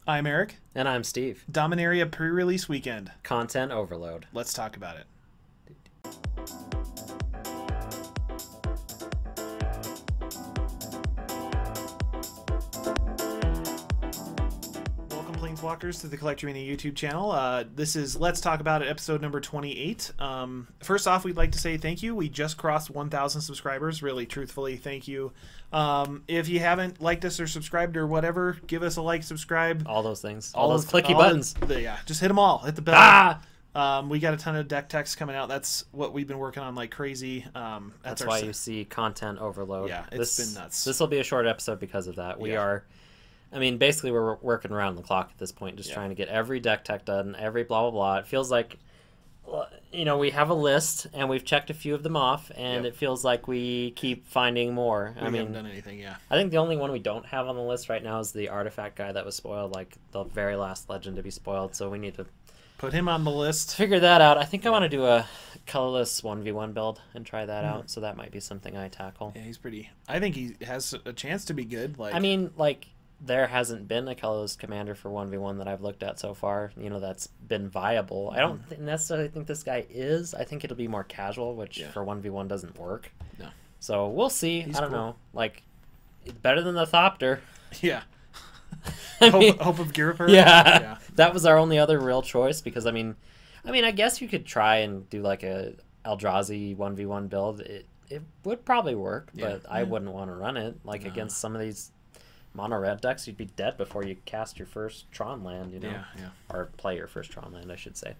I'm Eric. And I'm Steve. Dominaria pre-release weekend. Content overload. Let's talk about it. Welcome, Planeswalkers, to the collectorMania YouTube channel. This is Let's Talk About It, episode number 28. First off, we'd like to say thank you. We just crossed 1,000 subscribers. Really, truthfully, thank you. If you haven't liked us or subscribed or whatever, give us a like, subscribe. All those things. All those clicky buttons. Yeah, just hit them all. Hit the bell. We got a ton of deck techs coming out. That's what we've been working on like crazy. That's why you see content overload. Yeah, it's been nuts. This will be a short episode because of that. We are, I mean, basically we're working around the clock at this point, just trying to get every deck tech done, every blah, blah, blah. It feels like, you know, we have a list and we've checked a few of them off, and it feels like we keep finding more. We haven't done anything, I think the only one we don't have on the list right now is the artifact guy that was spoiled, like the very last legend to be spoiled, so we need to put him on the list. Figure that out. I think I want to do a colorless 1v1 build and try that out, so that might be something I tackle. Yeah, he's pretty... I think he has a chance to be good. Like, I mean, like, there hasn't been a colorless commander for 1v1 that I've looked at so far, you know, that's been viable. I don't necessarily think this guy is. I think it'll be more casual, which for 1v1 doesn't work. No. So we'll see. I don't know. Like, better than the Thopter. Yeah. Hope of Giripur. Yeah. That was our only other real choice because, I mean, I guess you could try and do like a Eldrazi 1v1 build. It would probably work, but I wouldn't want to run it. Like, against some of these mono red decks, you'd be dead before you cast your first Tron land, you know? Or play your first Tron land, I should say.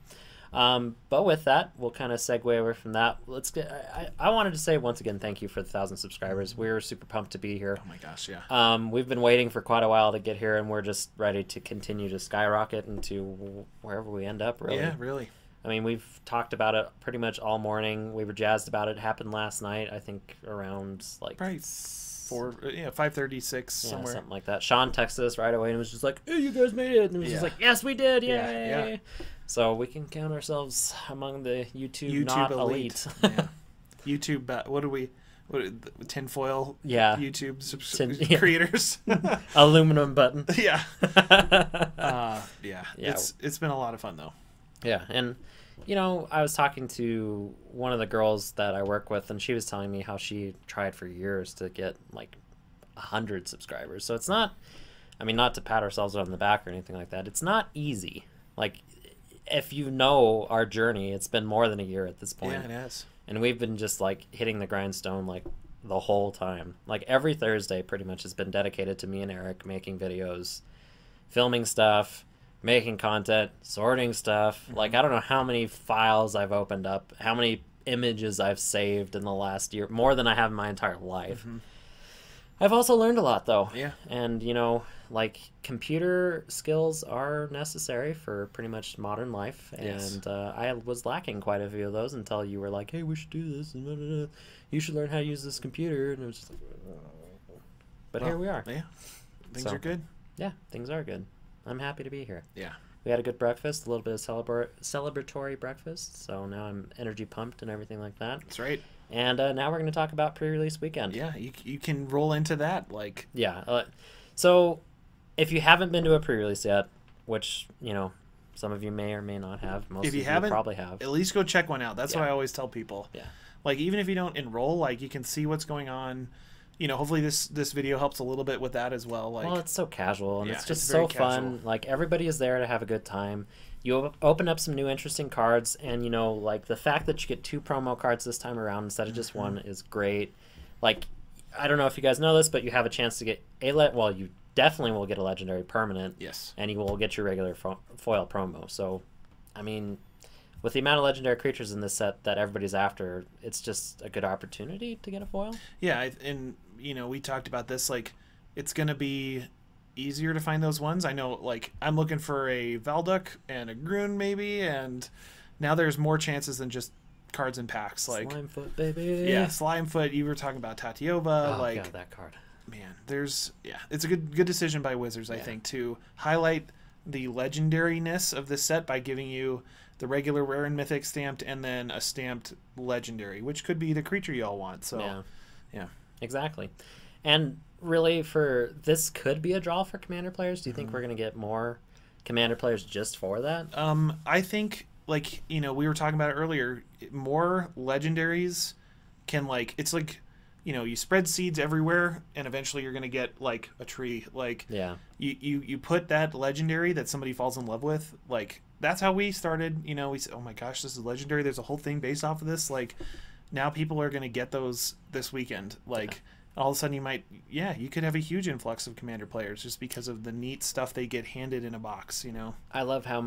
But with that, we'll kind of segue over from that. Let's get. I wanted to say once again, thank you for the 1,000 subscribers. We're super pumped to be here. Oh my gosh, yeah. We've been waiting for quite a while to get here, and we're just ready to continue to skyrocket into wherever we end up. Really. Yeah, really. I mean, we've talked about it pretty much all morning. We were jazzed about it. It happened last night, I think, around like 5:36 somewhere, something like that. Sean texted us right away and was just like, "Hey, you guys made it!" And it was just like, "Yes, we did! Yay!" Yeah. So we can count ourselves among the YouTube not elite. YouTube, what are we? Tinfoil? YouTube creators. Aluminum button. Yeah. It's been a lot of fun though. Yeah, and you know, I was talking to one of the girls that I work with, and she was telling me how she tried for years to get like 100 subscribers. So it's not, I mean, not to pat ourselves on the back or anything like that. It's not easy. Like, if you know our journey, it's been more than a year at this point. Yeah, it has. And we've been just like hitting the grindstone like the whole time. Like every Thursday pretty much has been dedicated to me and Eric making videos, filming stuff, making content, sorting stuff. Like, I don't know how many files I've opened up, how many images I've saved in the last year, more than I have in my entire life. I've also learned a lot, though. Yeah. And, you know, like, computer skills are necessary for pretty much modern life. And I was lacking quite a few of those until you were like, hey, we should do this. And you should learn how to use this computer. And it was just like, but here we are. Yeah. Things are good. Yeah, things are good. I'm happy to be here. Yeah. We had a good breakfast, a little bit of celebratory breakfast, so now I'm energy pumped and everything like that. That's right. And now we're going to talk about pre-release weekend. Yeah, you can roll into that. Like, yeah. So if you haven't been to a pre-release yet, which, you know, some of you may or may not have, most of you probably have, at least go check one out. That's what I always tell people. Yeah. Like, even if you don't enroll, like, you can see what's going on. You know, hopefully this video helps a little bit with that as well. Like, well, it's so casual, and it's just so fun. Like, everybody is there to have a good time. You open up some new interesting cards, and, you know, like, the fact that you get 2 promo cards this time around instead of just 1 is great. Like, I don't know if you guys know this, but you have a chance to get well, you definitely will get a legendary permanent. Yes. And you will get your regular foil promo. So, I mean, with the amount of legendary creatures in this set that everybody's after, it's just a good opportunity to get a foil. Yeah, and, you know, we talked about this, like, it's going to be easier to find those ones. I know, like, I'm looking for a Valduk and a Grun maybe, and now there's more chances than just cards in packs. Like, Slimefoot, baby. Yeah, Slimefoot. You were talking about Tatiova. Oh, like, God, that card. Man, it's a good decision by Wizards, I think, to highlight the legendariness of this set by giving you the regular rare and mythic stamped and then a stamped legendary, which could be the creature you all want. So, yeah. Exactly. And really for this could be a draw for Commander players? Do you think we're going to get more Commander players just for that? I think, like, you know, we were talking about it earlier, more legendaries can, like, it's like, you know, you spread seeds everywhere and eventually you're going to get, like, a tree. Like, Yeah. You put that legendary that somebody falls in love with, like, that's how we started. You know, we said, oh my gosh, this is legendary, there's a whole thing based off of this. Like, now people are going to get those this weekend. Like, all of a sudden you could have a huge influx of Commander players just because of the neat stuff they get handed in a box, you know. I love how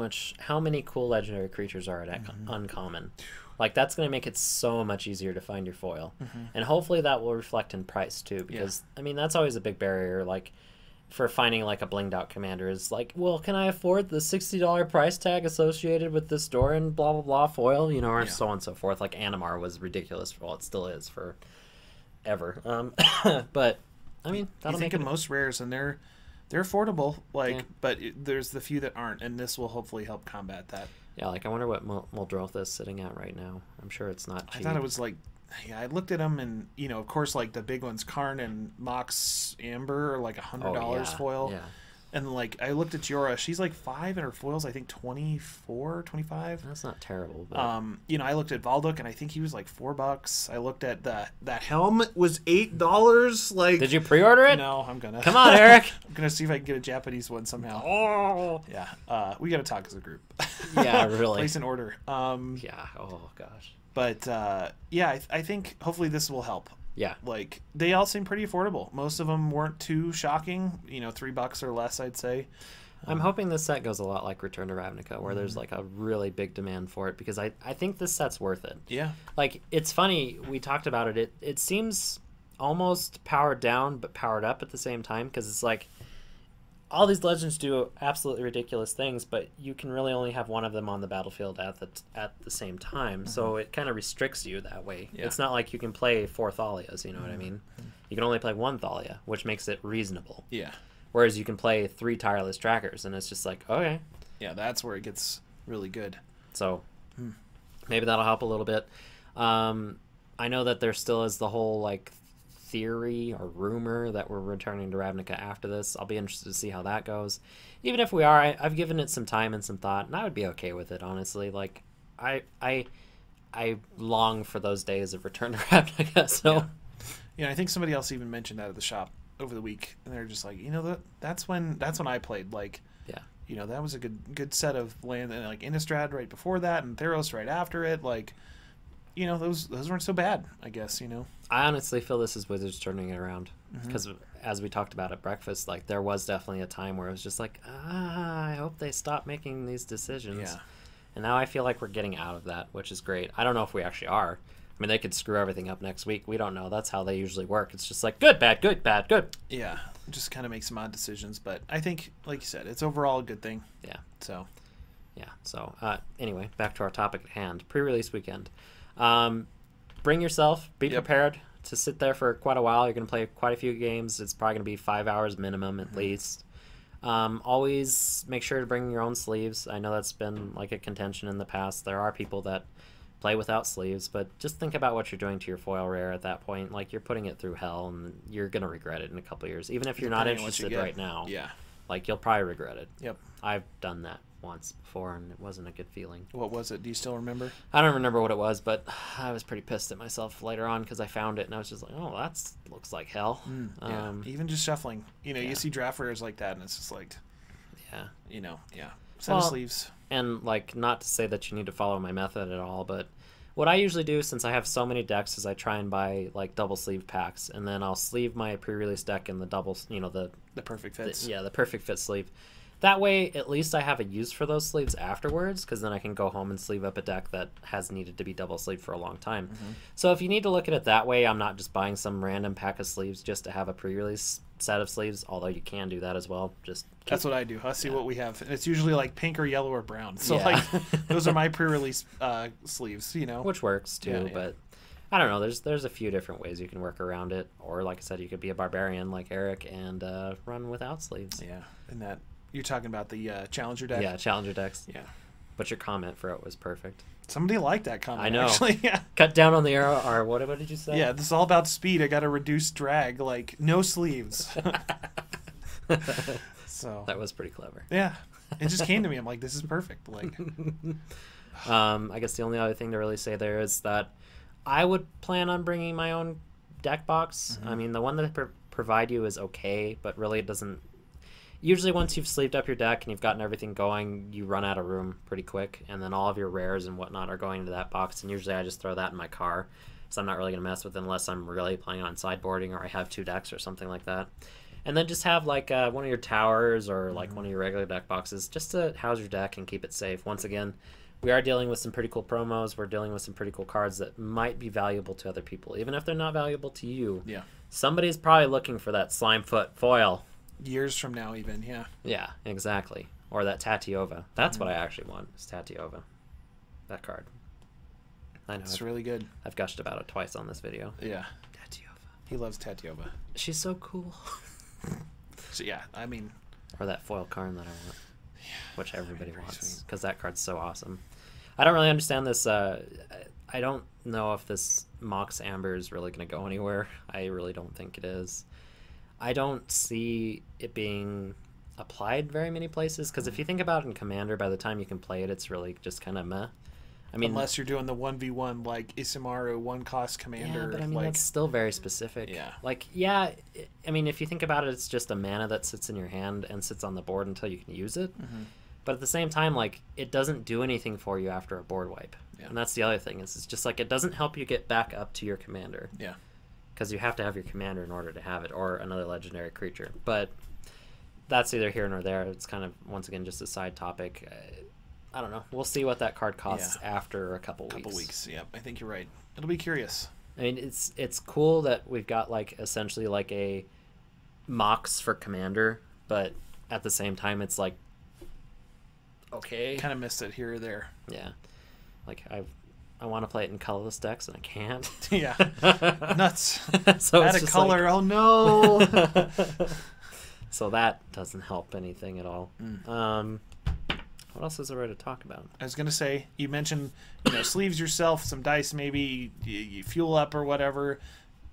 many cool legendary creatures are at uncommon. Like, that's going to make it so much easier to find your foil. And hopefully that will reflect in price too, because I mean, that's always a big barrier, like, for finding like a blinged out commander is like, well, can I afford the $60 price tag associated with this Doran blah blah blah foil, you know, or so on and so forth. Like Animar was ridiculous, well, it still is for ever. But I mean, you think of most rares and they're affordable, like, but there's the few that aren't, and this will hopefully help combat that. Yeah, like I wonder what Muldroth is sitting at right now. I'm sure it's not cheap. I thought it was like, yeah, I looked at them, and you know, of course, like the big ones, Karn and Mox Amber are like $100 foil. Yeah. And like I looked at Jorah, she's like 5 and her foil's I think 24, 25. That's not terrible. But... you know, I looked at Valduk and I think he was like $4. I looked at that helmet was $8. Like, did you pre-order it? No, I'm gonna. Come on, Eric. I'm gonna see if I can get a Japanese one somehow. Oh, yeah. We gotta talk as a group. Yeah, really. Place an order. Yeah. Oh gosh. But yeah, I think hopefully this will help. Yeah. Like, they all seem pretty affordable. Most of them weren't too shocking. You know, $3 or less, I'd say. I'm hoping this set goes a lot like Return to Ravnica, where there's like a really big demand for it, because I think this set's worth it. Yeah. Like, it's funny, we talked about it. It seems almost powered down but powered up at the same time, because it's like all these legends do absolutely ridiculous things, but you can really only have one of them on the battlefield at the same time. So it kind of restricts you that way. Yeah. It's not like you can play 4 Thalias, you know what I mean? You can only play 1 Thalia, which makes it reasonable. Yeah. Whereas you can play 3 Tireless Trackers, and it's just like, okay. Yeah, that's where it gets really good. So maybe that'll help a little bit. I know that there still is the whole, like, theory or rumor that we're returning to Ravnica after this. I'll be interested to see how that goes. Even if we are, I've given it some time and some thought, and I would be okay with it, honestly. Like, I long for those days of Return to Ravnica. So, yeah, I think somebody else even mentioned that at the shop over the week, and they're just like, you know, that's when I played. Like, yeah, you know, that was a good set of land, and like Innistrad right before that, and Theros right after it. Like, you know, those weren't so bad, I guess, you know. I honestly feel this is Wizards turning it around, because as we talked about at breakfast, like, there was definitely a time where it was just like, I hope they stop making these decisions. Yeah. And now I feel like we're getting out of that, which is great. I don't know if we actually are. I mean, they could screw everything up next week. We don't know. That's how they usually work. It's just like, good, bad, good, bad, good. Yeah, just kind of make some odd decisions. But I think, like you said, it's overall a good thing. Yeah. So. Yeah. So, anyway, back to our topic at hand. Pre-release weekend. Bring yourself. Be prepared to sit there for quite a while. You're going to play quite a few games. It's probably going to be 5 hours minimum at least. Always make sure to bring your own sleeves. I know that's been like a contention in the past. There are people that play without sleeves, but just think about what you're doing to your foil rare at that point. Like, you're putting it through hell, and you're going to regret it in a couple of years. Even if you're not interested right now. Yeah. Like, you'll probably regret it. Yep. I've done that once before, and it wasn't a good feeling. What was it? Do you still remember? I don't remember what it was, but I was pretty pissed at myself later on because I found it, and I was just like, oh, that looks like hell. Yeah. Even just shuffling. You know, you see draft rares like that, and it's just like, you know, set of sleeves. And, like, not to say that you need to follow my method at all, but what I usually do, since I have so many decks, is I try and buy, like, double sleeve packs, and then I'll sleeve my pre-release deck in the double, you know, the perfect fits. The perfect fit sleeve. That way, at least I have a use for those sleeves afterwards, because then I can go home and sleeve up a deck that has needed to be double sleeved for a long time. So if you need to look at it that way, I'm not just buying some random pack of sleeves just to have a pre-release set of sleeves, although you can do that as well. That's what I do. I see what we have. And it's usually like pink or yellow or brown. So like those are my pre-release sleeves, you know. Which works too, but I don't know. There's a few different ways you can work around it. Or like I said, you could be a barbarian like Eric and run without sleeves. Yeah, and that you're talking about the Challenger deck? Yeah, Challenger decks. Yeah. But your comment for it was perfect. Somebody liked that comment. I know. Actually, yeah. Cut down on the arrow, or what did you say? Yeah, this is all about speed. I got to reduce drag, like no sleeves. So that was pretty clever. Yeah, it just came to me. I'm like, this is perfect. Like, I guess the only other thing to really say there is that I would plan on bringing my own deck box. I mean, the one that they provide you is okay, but really it doesn't. Usually once you've sleeved up your deck and you've gotten everything going, you run out of room pretty quick, and then all of your rares and whatnot are going into that box, and usually I just throw that in my car, so I'm not really going to mess with it unless I'm really planning on sideboarding or I have 2 decks or something like that. And then just have like one of your towers or like one of your regular deck boxes just to house your deck and keep it safe. Once again, we are dealing with some pretty cool promos. We're dealing with some pretty cool cards that might be valuable to other people. Even if they're not valuable to you, yeah, somebody's probably looking for that Slimefoot foil. Years from now, even, yeah. Yeah, exactly. Or that Tatiova. That's what I actually want, is Tatiova. That card. I know. It's really good. I've gushed about it twice on this video. Yeah. Tatiova. He loves Tatiova. She's so cool. So, yeah, I mean... Or that foil card that I want. Yeah, which everybody wants. Because that card's so awesome. I don't really understand this. I don't know if this Mox Amber is really going to go anywhere. I really don't think it is. I don't see it being applied very many places, because if you think about it in Commander, by the time you can play it, it's really just kind of meh. I mean, unless you're doing the 1v1 like Isamaru 1-cost Commander. Yeah, but I mean, like, that's still very specific. Yeah. Like, yeah, I mean, if you think about it, it's just a mana that sits in your hand and sits on the board until you can use it. But at the same time, like, it doesn't do anything for you after a board wipe. Yeah. And that's the other thing, is it's just like, it doesn't help you get back up to your commander. Yeah. Because you have to have your commander in order to have it, or another legendary creature. But that's either here nor there. It's kind of, once again, just a side topic. I don't know. We'll see what that card costs after a couple weeks. Yeah, I think you're right. It'll be curious. I mean, it's cool that we've got like essentially like a Mox for commander, but at the same time, it's like, okay, kind of missed it here or there. Yeah, like I want to play it in colorless decks and I can't. Yeah, nuts. So add a color. Like... Oh no. So that doesn't help anything at all. What else is there to talk about? I was gonna say, you mentioned, sleeves yourself, some dice, maybe you fuel up or whatever.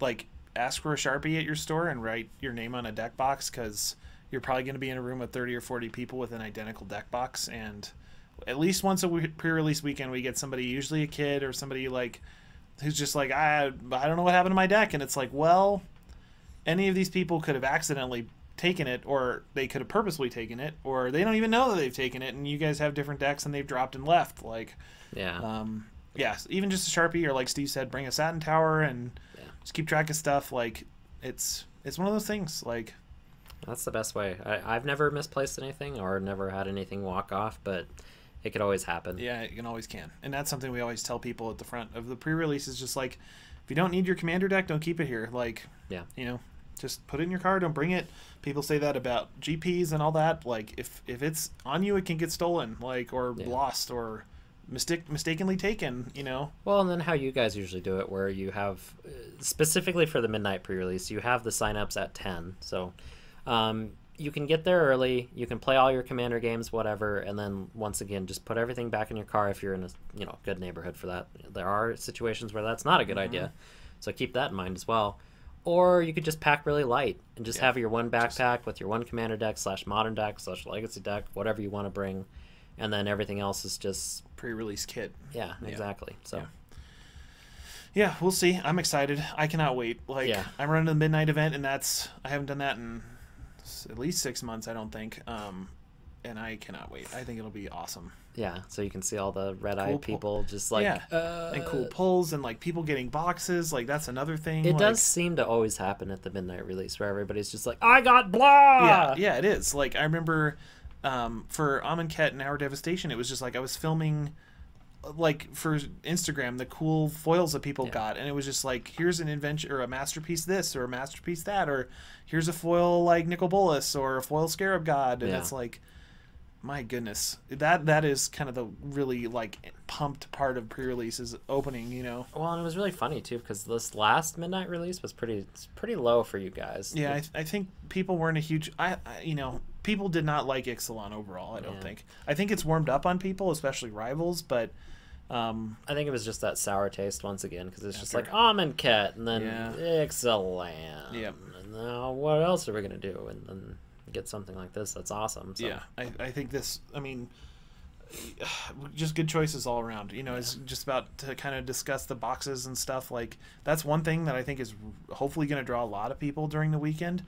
Like, ask for a Sharpie at your store and write your name on a deck box, because you're probably going to be in a room with 30 or 40 people with an identical deck box, and at least once a pre-release weekend we get somebody, usually a kid or somebody like who's just like, I don't know what happened to my deck, and it's like, well, any of these people could have accidentally taken it, or they could have purposely taken it, or they don't even know that they've taken it, and you guys have different decks and they've dropped and left. Like, even just a Sharpie, or like Steve said, bring a Satin Tower and just keep track of stuff. Like, it's one of those things. Like, that's the best way. I've never misplaced anything or never had anything walk off, but it could always happen. Yeah, it can. And that's something we always tell people at the front of the pre-release, is just like, if you don't need your commander deck, don't keep it here. Like, just put it in your car, don't bring it. People say that about GPs and all that. Like, if it's on you, it can get stolen, like, or lost, or mistakenly taken, Well, and then how you guys usually do it, where you have, specifically for the midnight pre-release, you have the signups at 10. So you can get there early, you can play all your commander games, whatever, and then once again, just put everything back in your car if you're in a good neighborhood for that. There are situations where that's not a good idea, so keep that in mind as well. Or you could just pack really light and just have your one backpack with your one commander deck / modern deck / legacy deck, whatever you want to bring, and then everything else is just pre-release kit. Yeah, exactly. So yeah, we'll see. I'm excited. I cannot wait. Like, I'm running the midnight event, and I haven't done that in at least 6 months, I don't think. And I cannot wait. I think it'll be awesome. Yeah, so you can see all the red-eyed people just like... and cool pulls, and like people getting boxes. Like, that's another thing. It does seem to always happen at the midnight release, where everybody's just like, I got blah! Yeah, it is. Like, I remember for Amonkhet and Our Devastation, it was just like I was filming, like, for Instagram, the cool foils that people got, and it was just like, here's an invention, or a masterpiece this, or a masterpiece that, or here's a foil like Nicol Bolas, or a foil Scarab God, and it's like, my goodness, that is kind of the really like pumped part of pre-releases opening, Well, and it was really funny too, because this last midnight release was pretty low for you guys. Yeah, I think people weren't a huge. people did not like Ixalan overall. I don't think. I think it's warmed up on people, especially rivals, but. I think it was just that sour taste once again because it's just like Amonkhet and then Ixalan. Yep. And now what else are we gonna do? And then get something like this. That's awesome. So. Yeah, I think this. I mean, just good choices all around. You know, it's just about to kind of discuss the boxes and stuff. Like that's one thing that I think is hopefully going to draw a lot of people during the weekend.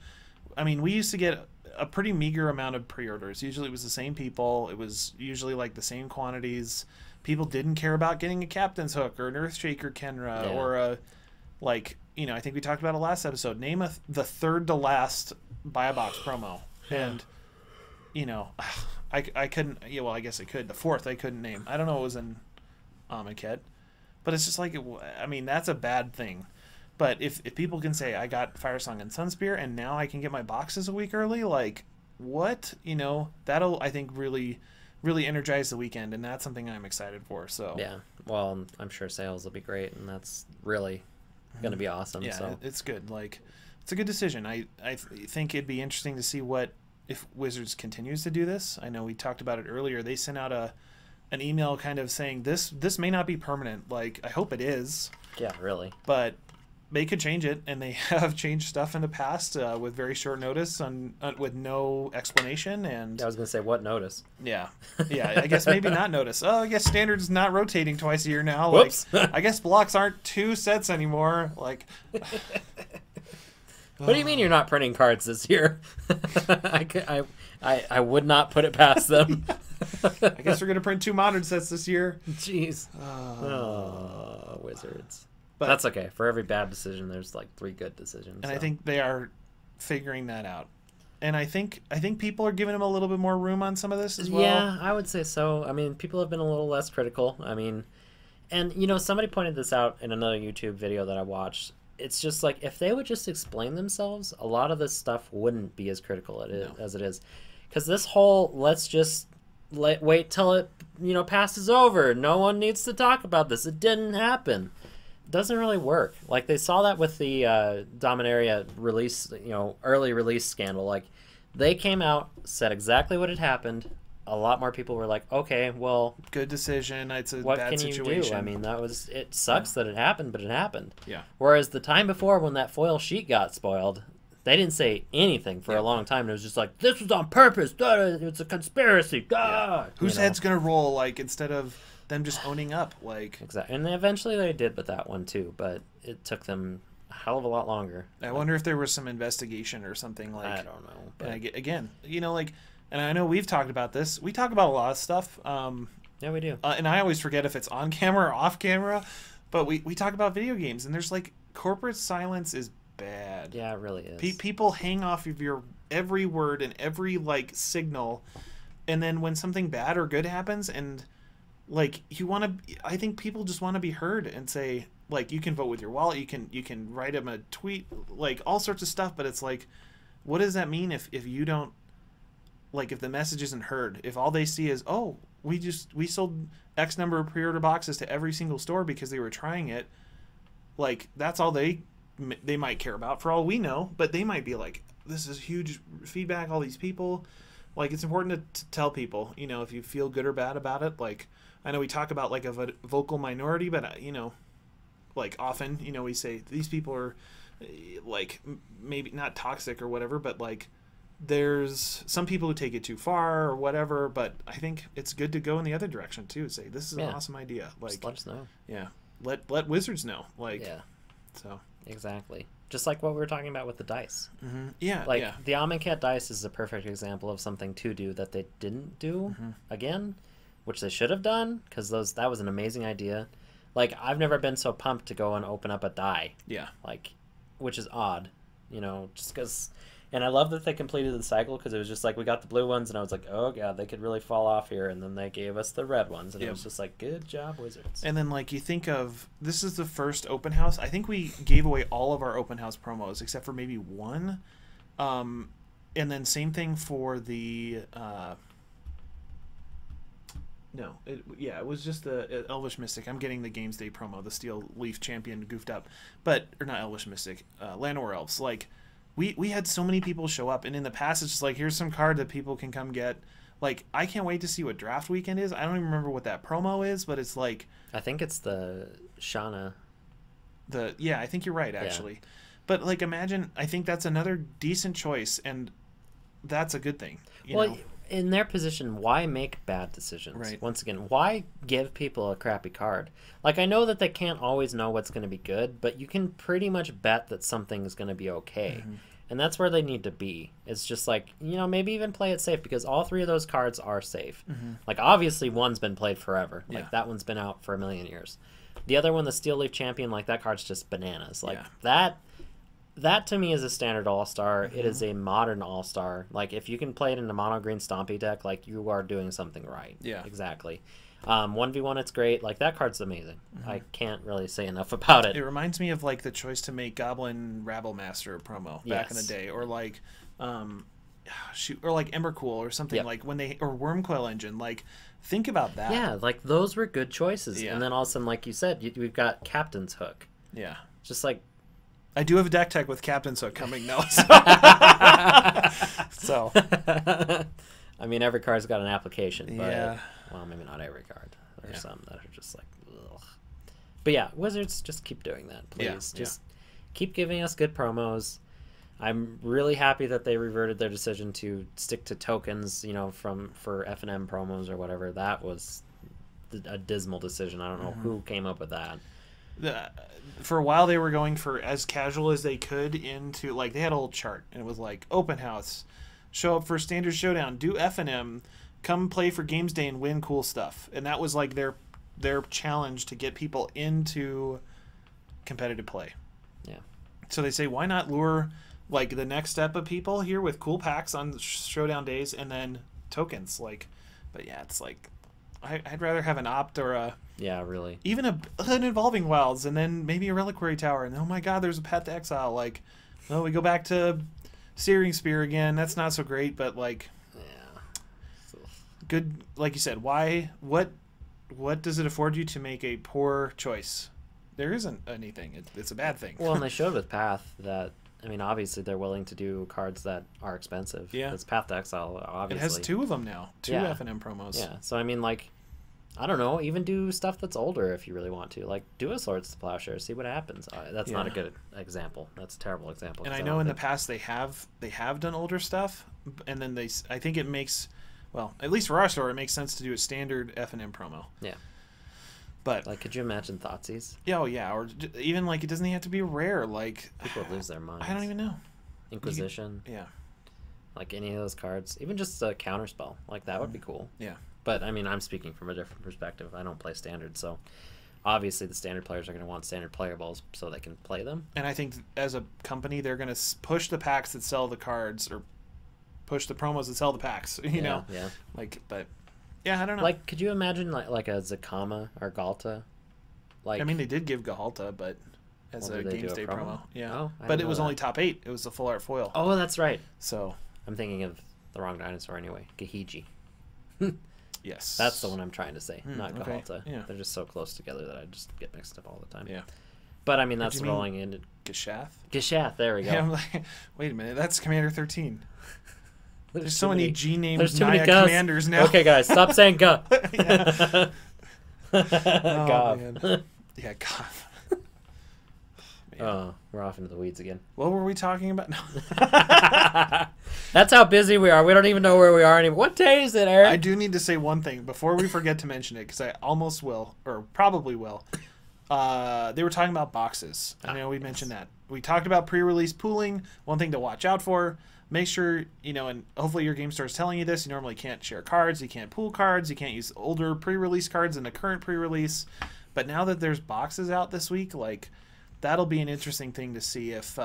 I mean, we used to get a pretty meager amount of pre-orders. Usually, it was the same people. It was usually like the same quantities. People didn't care about getting a Captain's Hook or an Earthshaker Kenra or a, like, you know, I think we talked about it last episode. Name the third to last buy a box promo. And, you know, I couldn't, well, I guess I could. The fourth I couldn't name. I don't know what was in Amonkhet. But it's just like, I mean, that's a bad thing. But if people can say, I got Firesong and Sunspear and now I can get my boxes a week early, like, what? You know, that'll, I think, really energize the weekend, and that's something I'm excited for. So yeah, well, I'm sure sales will be great, and that's really going to be awesome. Yeah, so it's good. Like, it's a good decision. I think it'd be interesting to see what if Wizards continues to do this. I know we talked about it earlier. They sent out an email kind of saying this may not be permanent. Like, I hope it is. Yeah, really. But they could change it, and they have changed stuff in the past with very short notice with no explanation. And I was going to say, what notice? Yeah, I guess maybe not notice. Oh, I guess Standard's not rotating twice a year now. Whoops. Like, I guess blocks aren't 2 sets anymore. Like, what do you mean you're not printing cards this year? I would not put it past them. I guess we're gonna print 2 modern sets this year. Jeez. Wizards. But that's okay. For every bad decision, there's like 3 good decisions. And I think they are figuring that out. And I think people are giving them a little bit more room on some of this as well. Yeah, I would say so. I mean, people have been a little less critical. I mean, and you know, somebody pointed this out in another YouTube video that I watched. It's just like if they would just explain themselves, a lot of this stuff wouldn't be as critical as it is. Because this whole let's just wait till it passes over. No one needs to talk about this. It didn't happen. Doesn't really work. Like they saw that with the Dominaria release, early release scandal. Like they came out, said exactly what had happened. A lot more people were like, "Okay, well, good decision. It's a what bad can situation." you do? I mean, it sucks that it happened, but it happened. Yeah. Whereas the time before, when that foil sheet got spoiled, they didn't say anything for a long time. It was just like, "This was on purpose. It's a conspiracy." Whose head's gonna roll? Like instead of them just owning up, like exactly. And eventually they did with that one too, but it took them a hell of a lot longer. I wonder if there was some investigation or something like. I don't know. But again, and I know we've talked about this. We talk about a lot of stuff. Yeah, we do. And I always forget if it's on camera or off camera, but we talk about video games, and there's like corporate silence is bad. Yeah, it really is. People hang off of your every word and every signal, and then when something bad or good happens, and I think people just want to be heard and say, like, you can vote with your wallet, you can write them a tweet, like all sorts of stuff, but it's like, what does that mean if you don't, like, if the message isn't heard, if all they see is, oh, we sold X number of pre-order boxes to every single store because they were trying it, like, that's all they might care about for all we know, but they might be like, this is huge feedback, all these people, like, it's important to tell people, if you feel good or bad about it. Like, I know we talk about like a vocal minority, but like often, we say these people are like maybe not toxic or whatever, but like there's some people who take it too far or whatever. But I think it's good to go in the other direction too. Say this is an awesome idea. Like, just let us know. Yeah, let Wizards know. Like, yeah, so exactly. Just like what we were talking about with the dice. Mm-hmm. Yeah, like the Amonkhet dice is a perfect example of something to do that they didn't do again. Which they should have done, because that was an amazing idea. Like, I've never been so pumped to go and open up a die. Yeah. Like, which is odd, just because... And I love that they completed the cycle, because it was just like, we got the blue ones, and I was like, oh, God, they could really fall off here. And then they gave us the red ones, and it was just like, good job, Wizards. And then, like, you think of... This is the first open house. I think we gave away all of our open house promos, except for maybe one. And then same thing for the... No, it was just the Elvish Mystic. I'm getting the Games Day promo, the Steel Leaf Champion goofed up. Or not Elvish Mystic, Llanowar Elves. Like, we had so many people show up, and in the past it's just like, here's some card that people can come get. Like, I can't wait to see what draft weekend is. I don't even remember what that promo is, but it's like, I think it's the Shauna. Yeah, I think you're right, actually. Yeah. But like, imagine, I think that's another decent choice, and that's a good thing. You know? In their position, why make bad decisions? Right. Once again, why give people a crappy card? Like, I know that they can't always know what's going to be good, but you can pretty much bet that something is going to be okay. Mm-hmm. And that's where they need to be. It's just like, you know, maybe even play it safe, because all 3 of those cards are safe. Mm-hmm. Like, obviously, one's been played forever. Yeah. Like, that one's been out for a million years. The other one, the Steel Leaf Champion, like, that card's just bananas. Like, that to me is a standard all-star. Mm-hmm. It is a modern all-star. Like, if you can play it in a mono-green Stompy deck, like, you are doing something right. Yeah. Exactly. 1v1, it's great. Like, that card's amazing. Mm-hmm. I can't really say enough about it. It reminds me of, like, the choice to make Goblin Rabblemaster promo back in the day. Or, like, or, like, Embercool or something. Yep. Like, when they... Or Wormcoil Engine. Like, think about that. Yeah, like, those were good choices. Yeah. And then all of a sudden, like you said, we've got Captain's Hook. Yeah. Just, like... I do have a deck tech with Captain's Hook coming now. So. I mean, every card's got an application. But, yeah. Well, maybe not every card. There's some that are just like, ugh. But yeah, Wizards, just keep doing that, please. Yeah. Just keep giving us good promos. I'm really happy that they reverted their decision to stick to tokens, you know, for F&M promos or whatever. That was a dismal decision. I don't know who came up with that. For a while, they were going for as casual as they could into, like, they had a whole chart, and it was like, open house, show up for Standard Showdown, do F&M, come play for Games Day and win cool stuff. And that was like their challenge to get people into competitive play. Yeah. So they say, why not lure like the next step of people here with cool packs on Showdown days and then tokens? Like, but yeah, it's like I'd rather have an opt or a really even an Evolving Wilds and then maybe a Reliquary Tower and oh my god, there's a Path to Exile. Like, oh, we go back to Searing Spear again. That's not so great, but like. Good, like you said. Why? What does it afford you to make a poor choice? There isn't anything. It's a bad thing. Well, and they showed with Path that, I mean, obviously they're willing to do cards that are expensive. Yeah, it's Path to Exile. Obviously, it has 2 of them now. 2 F&M promos. Yeah, so I mean, like, I don't know. Even do stuff that's older if you really want to. Like, do a Swords to Plowshare. See what happens. That's not a good example. That's a terrible example. And I know in the past they have done older stuff, and then I think it makes. Well, at least for our store, it makes sense to do a standard F&M promo. Yeah. But like, could you imagine Thoughtseize? Yeah, oh yeah, or even like it doesn't have to be rare. Like people lose their minds. I don't even know. Inquisition. Yeah. Like any of those cards, even just a counterspell, like that would be cool. Yeah. But I mean, I'm speaking from a different perspective. I don't play standard, so obviously the standard players are going to want standard playables so they can play them. And I think as a company, they're going to push the packs that sell the cards or push the promos that sell the packs, you know? Yeah. Like, but, yeah, I don't know. Like, could you imagine, like a Zakama or Galta? Like, I mean, they did give Gahalta, but as a Games Day promo. Yeah. Oh, but it was only top 8. It was the full art foil. Oh, that's right. So. I'm thinking of the wrong dinosaur anyway. Gahiji. Yes. That's the one I'm trying to say, not okay. Gahalta. Yeah. They're just so close together that I just get mixed up all the time. Yeah. But, I mean, that's rolling into... Gishath? Gishath, there we go. Yeah, I'm like, wait a minute, that's Commander 13. There's so many G-named Naya commanders now. Okay, guys, stop saying Ga. Yeah. Gav. Man. Yeah, Gav. Oh, we're off into the weeds again. What were we talking about? No. That's how busy we are. We don't even know where we are anymore. What day is it, Eric? I do need to say one thing before we forget to mention it, because I almost will, or probably will. They were talking about boxes. I know we mentioned that. We talked about pre-release pooling. One thing to watch out for. Make sure, you know, and hopefully your game store is telling you this. You normally can't share cards. You can't pool cards. You can't use older pre-release cards in the current pre-release. But now that there's boxes out this week, like, that'll be an interesting thing to see if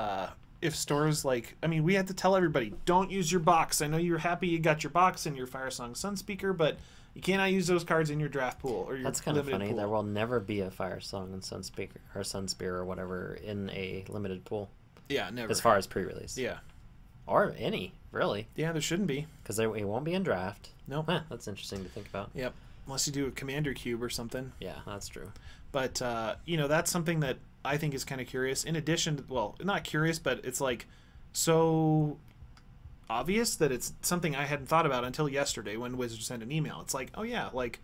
stores, like, I mean, we had to tell everybody, don't use your box. I know you're happy you got your box and your Firesong Sunspeaker, but you cannot use those cards in your draft pool or your That's kind of funny. Pool. There will never be a Firesong and Sunspeaker or Sunspear or whatever in a limited pool. Yeah, never. As far as pre-release. Yeah. Or any, really. Yeah, there shouldn't be. Because it won't be in draft. Nope. Huh, that's interesting to think about. Yep. Unless you do a Commander Cube or something. Yeah, that's true. But, you know, that's something that I think is kind of curious. In addition to, well, not curious, but it's like so obvious that it's something I hadn't thought about until yesterday when Wizards sent an email. It's like, oh yeah, like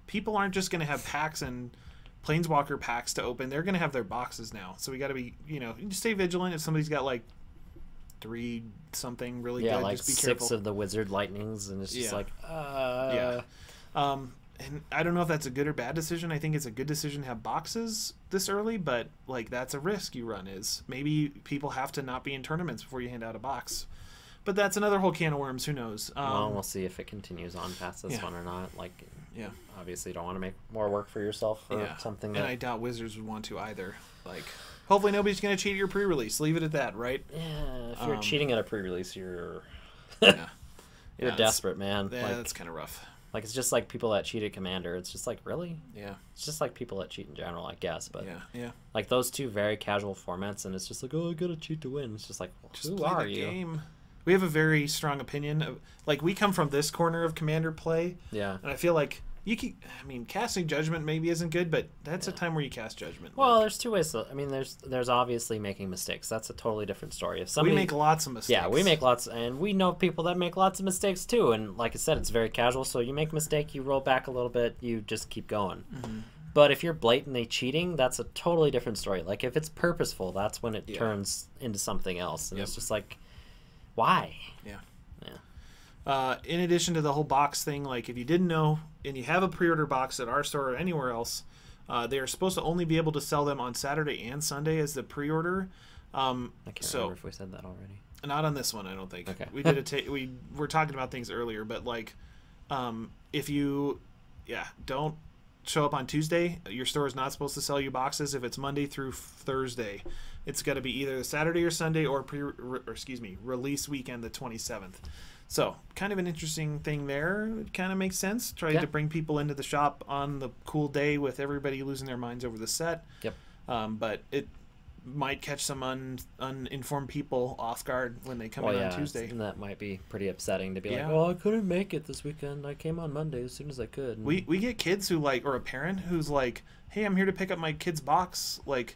people aren't just going to have packs and Planeswalker packs to open. They're going to have their boxes now. So we got to be, stay vigilant. If somebody's got like 3 something really good, like just be 6 careful. of the Wizard Lightnings, and it's just like, and I don't know if that's a good or bad decision. I think it's a good decision to have boxes this early, but like that's a risk you run. Is maybe people have to not be in tournaments before you hand out a box. But that's another whole can of worms. Who knows? Well, we'll see if it continues on past this one or not. Like, obviously, you don't want to make more work for yourself or something. And I doubt Wizards would want to either. Like, hopefully nobody's going to cheat your pre-release. Leave it at that, right? Yeah, if you're cheating at a pre-release, you're you're desperate, man. Yeah, like, that's kind of rough. Like, it's just like people that cheat at Commander. It's just like, really? Yeah. It's just like people that cheat in general, I guess. But yeah. Like those 2 very casual formats, and it's just like, oh, I gotta cheat to win. It's just like, well, just who play are the you? Game. We have a very strong opinion of, like, we come from this corner of Commander play. Yeah. And I feel like casting Judgment maybe isn't good, but that's a time where you cast Judgment. Well, there's 2 ways. There's obviously making mistakes. That's a totally different story. If somebody, we make lots of mistakes. Yeah, we make lots, and we know people that make lots of mistakes too. And like I said, it's very casual. So you make a mistake, you roll back a little bit, you just keep going. Mm-hmm. But if you're blatantly cheating, that's a totally different story. Like if it's purposeful, that's when it turns into something else, and it's just like, why? Yeah. Yeah. In addition to the whole box thing, like if you didn't know and you have a pre-order box at our store or anywhere else, they are supposed to only be able to sell them on Saturday and Sunday as the pre-order. I can't remember if we said that already. Not on this one, I don't think. Okay. We did we were talking about things earlier, but like if you don't show up on Tuesday, your store is not supposed to sell you boxes. If it's Monday through Thursday, it's got to be either Saturday or Sunday or release weekend the 27th. So kind of an interesting thing there. It kind of makes sense. Trying to bring people into the shop on the cool day with everybody losing their minds over the set. Yep. But it might catch some uninformed people off guard when they come in on Tuesday. And that might be pretty upsetting to be like, oh, I couldn't make it this weekend. I came on Monday as soon as I could. And we get kids who or a parent who's like, hey, I'm here to pick up my kid's box. Like,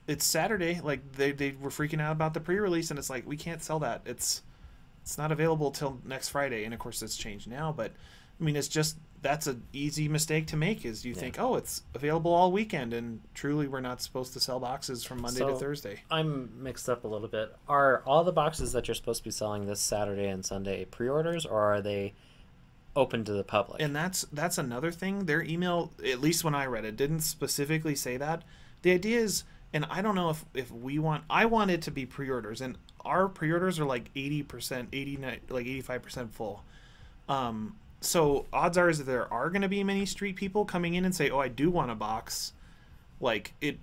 it's Saturday. Like, they were freaking out about the pre-release, and it's like, we can't sell that. It's not available till next Friday. And of course it's changed now, but I mean, it's just, that's an easy mistake to make is you think, oh, it's available all weekend, and truly we're not supposed to sell boxes from Monday to Thursday. I'm mixed up a little bit. Are all the boxes that you're supposed to be selling this Saturday and Sunday pre-orders, or are they open to the public? And that's another thing. Their email, at least when I read it, didn't specifically say that. The idea is, and I don't know if I want it to be pre-orders, and our pre-orders are like 80%, 89, like 85% full. So odds are is that there are going to be many street people coming in and say, oh, I do want a box. Like it,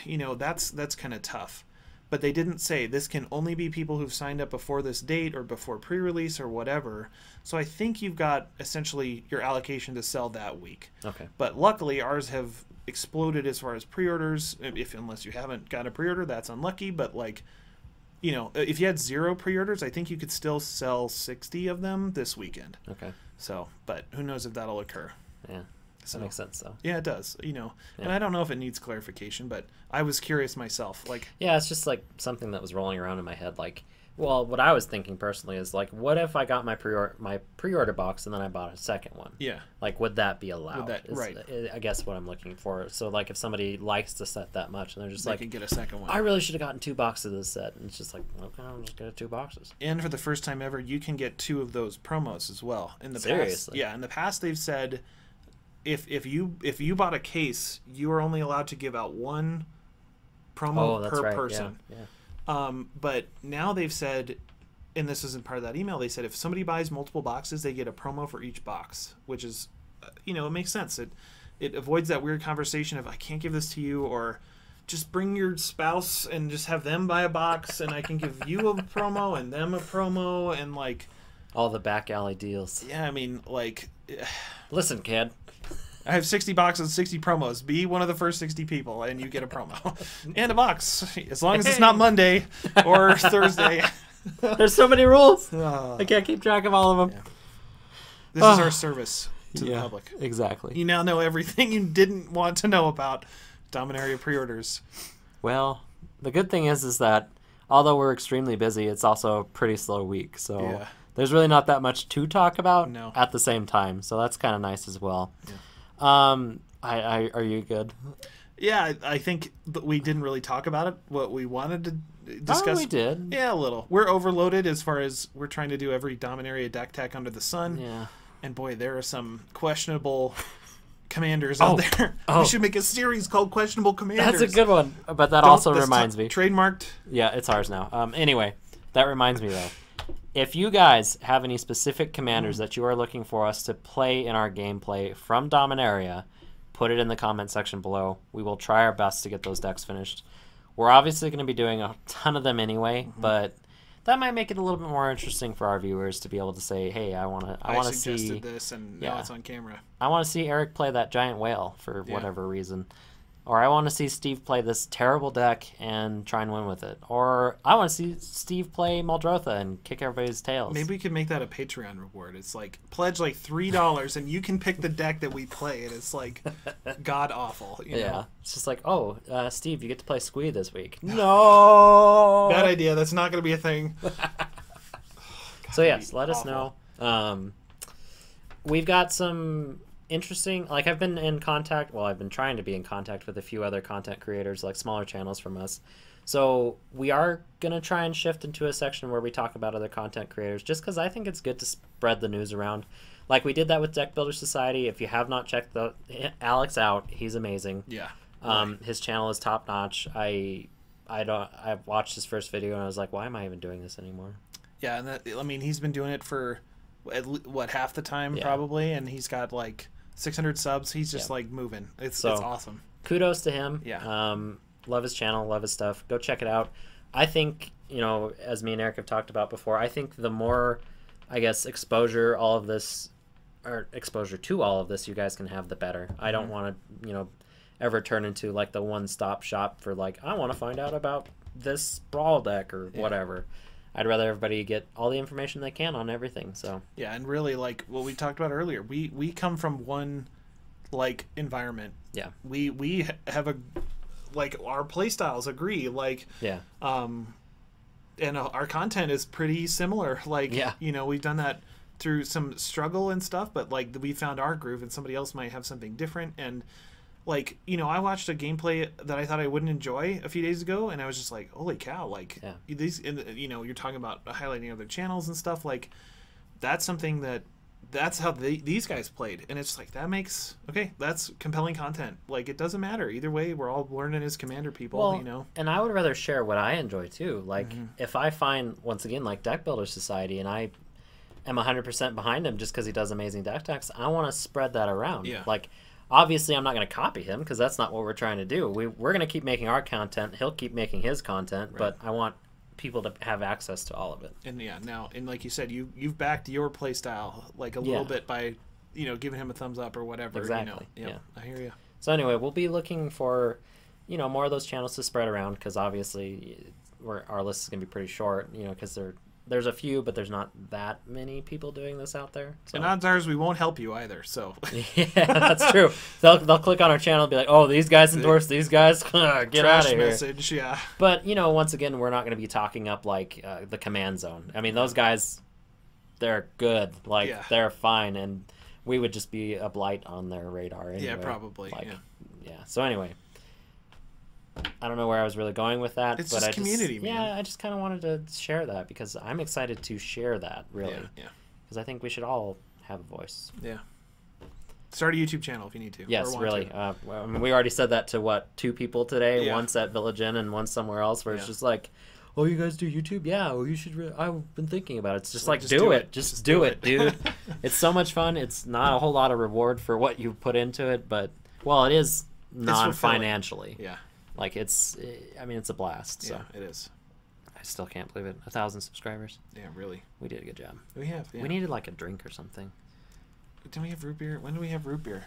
that's kind of tough. But they didn't say this can only be people who've signed up before this date or before pre-release or whatever. So I think you've got essentially your allocation to sell that week. Okay. But luckily ours have exploded as far as pre-orders. Unless you haven't got a pre-order, that's unlucky. But if you had 0 pre-orders, I think you could still sell 60 of them this weekend. Okay. So, but who knows if that'll occur. Yeah. That makes sense, though. Yeah, it does. And I don't know if it needs clarification, but I was curious myself. Yeah, it's just like something that was rolling around in my head. Like, well, what I was thinking personally is like, what if I got my pre-order box and then I bought a second one? Yeah. Like, would that be allowed? Right. I guess what I'm looking for. So, like, if somebody likes the set that much and they're just they could get a second one. I really should have gotten 2 boxes of this set, and it's just like, okay, I'll just get 2 boxes. And for the first time ever, you can get 2 of those promos as well. Seriously? In the past they've said if you bought a case, you are only allowed to give out 1 promo per person. Yeah. But now they've said, and this isn't part of that email, they said if somebody buys multiple boxes, they get a promo for each box, which is, it makes sense. It avoids that weird conversation of I can't give this to you, or just bring your spouse and just have them buy a box, and I can give you a promo and them a promo, and like all the back alley deals. Yeah, I mean, like, listen, kid. I have 60 boxes, 60 promos. Be one of the first 60 people, and you get a promo. And a box. As long as it's not Monday or Thursday. There's so many rules. I can't keep track of all of them. Yeah. This is our service to the public. Exactly. You now know everything you didn't want to know about Dominaria pre-orders. Well, the good thing is that although we're extremely busy, it's also a pretty slow week. So Yeah. there's really not that much to talk about No. at the same time. So that's kind of nice as well. Yeah. Are you good? Yeah, I think that we didn't really talk about it, what we wanted to discuss. Oh, we did. Yeah, a little. We're overloaded as far as we're trying to do every Dominaria deck tech under the sun. Yeah. And boy, there are some questionable commanders out there. Oh. We should make a series called Questionable Commanders. That's a good one. But that also reminds me. Trademarked. Yeah, it's ours now. Anyway, that reminds me, though. If you guys have any specific commanders that you are looking for us to play in our gameplay from Dominaria, put it in the comment section below. We will try our best to get those decks finished. We're obviously going to be doing a ton of them anyway, but that might make it a little bit more interesting for our viewers to be able to say, "Hey, I want to see." I suggested this, and now it's on camera. I want to see Eric play that giant whale for whatever reason. Or I want to see Steve play this terrible deck and try and win with it. Or I want to see Steve play Muldrotha and kick everybody's tails. Maybe we could make that a Patreon reward. It's like, pledge like $3 and you can pick the deck that we play. And it's like god awful. You know? It's just like, oh, Steve, you get to play Squee this week. No! Bad idea. That's not going to be a thing. So yes, let us know. We've got some interesting, like I've been in contact, well, I've been trying to be in contact with a few other content creators, like smaller channels from us. So we are going to try and shift into a section where we talk about other content creators, just because I think it's good to spread the news around. Like we did that with Deck Builder Society. If you have not checked Alex out, he's amazing. Yeah. His channel is top notch. I watched his first video and I was like, why am I even doing this anymore? Yeah, and I mean, he's been doing it for what, half the time probably, and he's got like 600 subs. He's just like moving. It's awesome. Kudos to him. Yeah. Love his channel, love his stuff. Go check it out. I think, you know, as me and Eric have talked about before, I think the more, I guess, exposure to all of this you guys can have, the better. I don't want to, you know, ever turn into like the one-stop shop for like, I want to find out about this brawl deck or whatever. I'd rather everybody get all the information they can on everything. So yeah, and really, like what we talked about earlier, we come from one like environment. Yeah, we have our play styles agree. Like and our content is pretty similar. Like you know, we've done that through some struggle and stuff, but like we found our groove, and somebody else might have something different. And like, you know, I watched a gameplay that I thought I wouldn't enjoy a few days ago, and I was just like, holy cow, like, these, you know, you're talking about highlighting other channels and stuff, like, that's something that's how these guys played, and it's like, that's compelling content. Like, it doesn't matter. Either way, we're all learning as Commander people, you know? And I would rather share what I enjoy, too. Like, if I find, once again, like Deck Builder Society, and I am 100% behind him just because he does amazing deck decks, I want to spread that around. Yeah. Like, obviously, I'm not going to copy him because that's not what we're trying to do. We're going to keep making our content. He'll keep making his content, but I want people to have access to all of it. And now, and like you said, you've backed your play style like a little bit by, you know, giving him a thumbs up or whatever. Exactly. You know? I hear you. So anyway, we'll be looking for, you know, more of those channels to spread around because obviously our list is going to be pretty short, you know, because there's a few, but there's not that many people doing this out there. So. And odds are we won't help you either. So yeah, that's true. They'll click on our channel and be like, "Oh, these guys endorse these guys. Get out of here." Message, yeah. But you know, once again, we're not going to be talking up like the Command Zone. I mean, those guys, they're good. Like they're fine, and we would just be a blight on their radar. Anyway. Yeah, probably. Like, yeah. So anyway. I don't know where I was really going with that. It's but just community, man. Yeah, I just kind of wanted to share that because I'm excited to share that, really. Yeah. Because I think we should all have a voice. Yeah. Start a YouTube channel if you need to. Yes, really. I mean, we already said that to, 2 people today, once at Village Inn and once somewhere else, where it's just like, oh, you guys do YouTube? Yeah, well, you should. I've been thinking about it. It's just like, do it. Just do it, dude. It's so much fun. It's not a whole lot of reward for what you put into it, but, well, it is non-financially. Yeah. Like, it's a blast. So. Yeah, it is. I still can't believe it. 1,000 subscribers. Yeah, really. We did a good job. We have, yeah. We needed, like, a drink or something. Didn't we have root beer? When do we have root beer?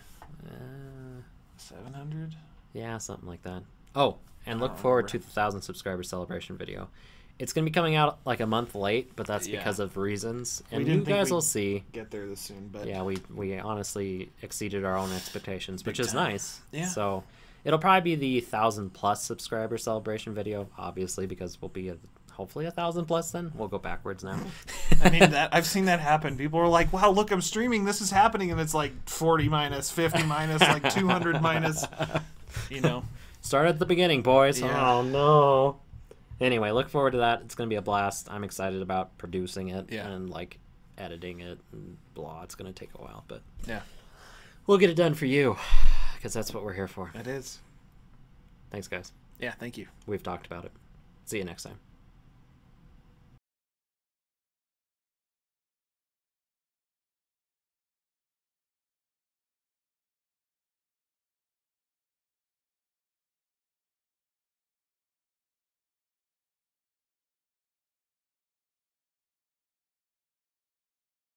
700? Yeah, something like that. Oh, and look forward to the 1,000 subscriber celebration video. It's going to be coming out, like, a month late, but that's because of reasons. And you guys will see. Get there this soon, but... Yeah, we honestly exceeded our own expectations, which is nice. Yeah. So... It'll probably be the 1,000+ subscriber celebration video, obviously, because we'll be a hopefully 1,000 plus. Then we'll go backwards now. I mean, I've seen that happen. People are like, "Wow, look, I'm streaming. This is happening," and it's like 40 minus, 50 minus, like 200 minus. You know, start at the beginning, boys. Yeah. Oh no. Anyway, look forward to that. It's gonna be a blast. I'm excited about producing it and like editing it and blah. It's gonna take a while, but yeah, we'll get it done for you because that's what we're here for. It is. Thanks, guys. Yeah, thank you. We've talked about it. See you next time.